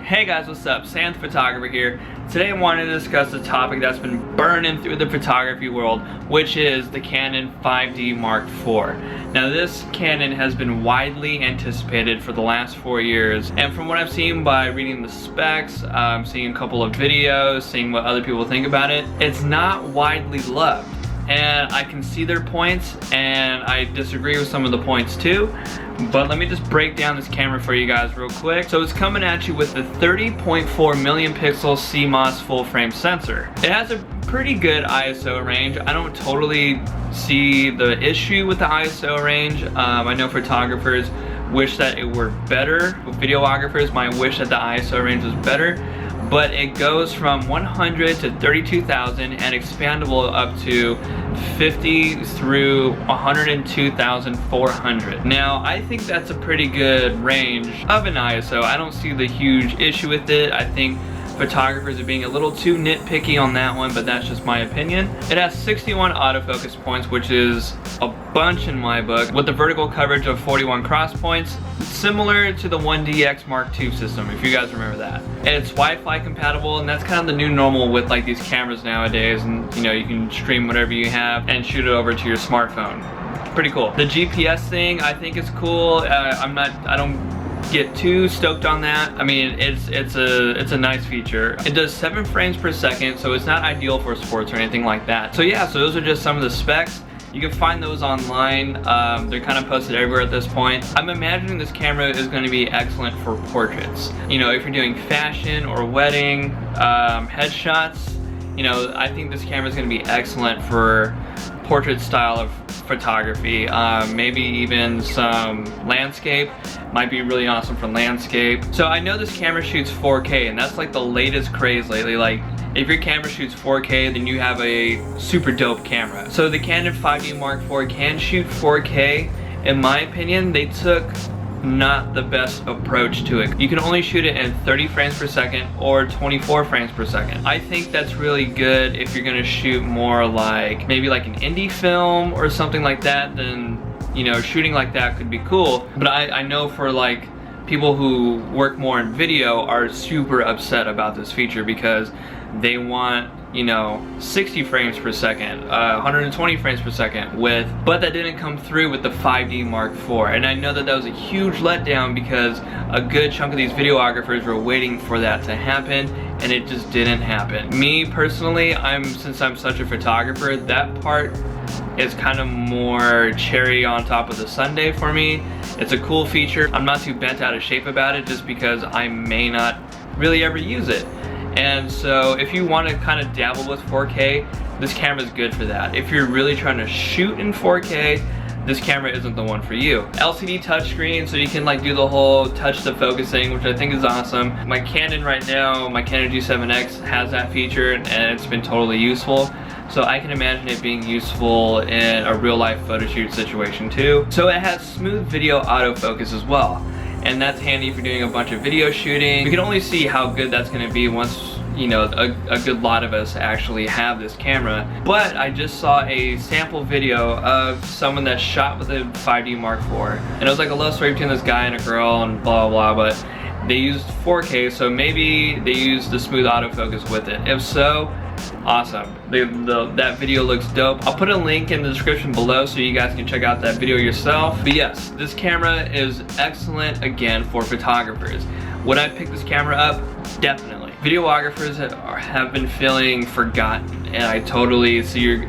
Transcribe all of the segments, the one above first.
Hey guys, what's up? Sam the Photographer here. Today I wanted to discuss a topic that's been burning through the photography world, which is the Canon 5D Mark IV. Now this Canon has been widely anticipated for the last 4 years, and from what I've seen by reading the specs, seeing a couple of videos, seeing what other people think about it, it's not widely loved. And I can see their points, and I disagree with some of the points too. But let me just break down this camera for you guys real quick. So it's coming at you with the 30.4 million pixel CMOS full frame sensor. It has a pretty good ISO range. I don't totally see the issue with the ISO range. I know photographers wish that it were better. Videographers might wish that the ISO range was better. But it goes from 100 to 32,000 and expandable up to 50 through 102,400. Now, I think that's a pretty good range of an ISO. I don't see the huge issue with it. I think photographers are being a little too nitpicky on that one, but that's just my opinion. It has 61 autofocus points, which is a bunch in my book, with the vertical coverage of 41 cross points, similar to the 1DX Mark II system, if you guys remember that. And it's Wi-Fi compatible, and that's kind of the new normal with like these cameras nowadays, and you know, you can stream whatever you have and shoot it over to your smartphone. Pretty cool. The GPS thing I think is cool. I don't get too stoked on that. I mean, it's a nice feature. It does 7 frames per second, so it's not ideal for sports or anything like that. So yeah, so those are just some of the specs. You can find those online. They're kind of posted everywhere at this point. I'm imagining this camera is going to be excellent for portraits. You know, if you're doing fashion or wedding headshots, you know, I think this camera is going to be excellent for portrait style of photography. Maybe even some landscape. Might be really awesome for landscape. So I know this camera shoots 4K, and that's like the latest craze lately. Like, if your camera shoots 4K, then you have a super dope camera. So the Canon 5D Mark IV can shoot 4K. In my opinion, they took not the best approach to it. You can only shoot it in 30 frames per second or 24 frames per second. I think that's really good if you're gonna shoot more like, maybe like an indie film or something like that, then, you know, shooting like that could be cool. But I know for like people who work more in video are super upset about this feature because they want, you know, 60 frames per second, 120 frames per second but that didn't come through with the 5D Mark IV. And I know that that was a huge letdown because a good chunk of these videographers were waiting for that to happen, and it just didn't happen. Me personally, since I'm such a photographer, that part is kind of more cherry on top of the sundae for me. It's a cool feature. I'm not too bent out of shape about it just because I may not really ever use it. And so if you want to kind of dabble with 4K, this camera is good for that. If you're really trying to shoot in 4K, this camera isn't the one for you. LCD touchscreen, so you can like do the whole touch to focus thing, which I think is awesome. My Canon right now, my Canon G7X has that feature, and it's been totally useful. So I can imagine it being useful in a real life photo shoot situation too. So it has smooth video autofocus as well. And that's handy for doing a bunch of video shooting. We can only see how good that's gonna be once, you know, a good lot of us actually have this camera. But I just saw a sample video of someone that shot with a 5D Mark IV. And it was like a love story between this guy and a girl and blah, blah, blah, but they used 4K, so maybe they used the smooth autofocus with it. If so, awesome. That video looks dope. I'll put a link in the description below so you guys can check out that video yourself. But yes, this camera is excellent again for photographers. Would I pick this camera up? Definitely. Videographers have been feeling forgotten, and I totally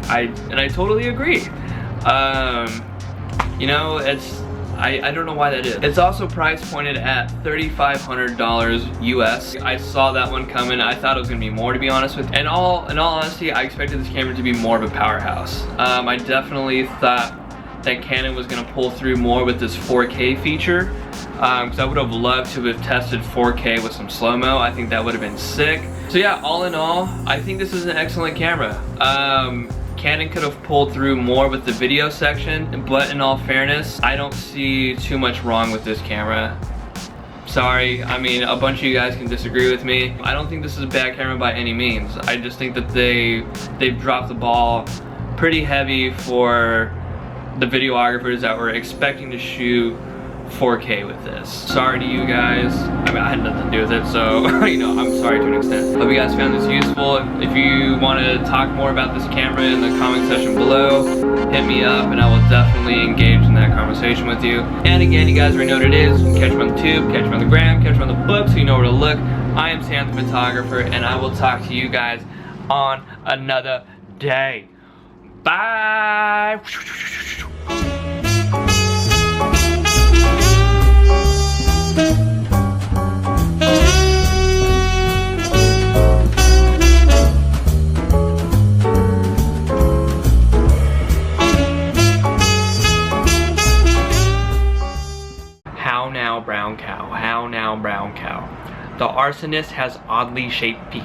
I totally agree. You know, I don't know why that is. It's also price pointed at $3,500 US. I saw that one coming. I thought it was gonna be more, to be honest with you. In all honesty, I expected this camera to be more of a powerhouse. I definitely thought that Canon was gonna pull through more with this 4K feature, because I would have loved to have tested 4K with some slow-mo. I think that would have been sick. So yeah, all in all, I think this is an excellent camera. Canon could have pulled through more with the video section, but in all fairness, I don't see too much wrong with this camera. Sorry, I mean, a bunch of you guys can disagree with me. I don't think this is a bad camera by any means. I just think that they've dropped the ball pretty heavy for the videographers that were expecting to shoot 4K with this. Sorry to you guys. I mean, I had nothing to do with it, so you know, I'm sorry to an extent. Hope you guys found this useful. If you want to talk more about this camera in the comment section below, hit me up and I will definitely engage in that conversation with you. And again, you guys already know what it is. You can catch me on the tube, catch me on the gram, catch me on the book, so you know where to look. I am Sam the photographer, and I will talk to you guys on another day. Bye. How now, brown cow? How now, brown cow? The arsonist has oddly shaped feet.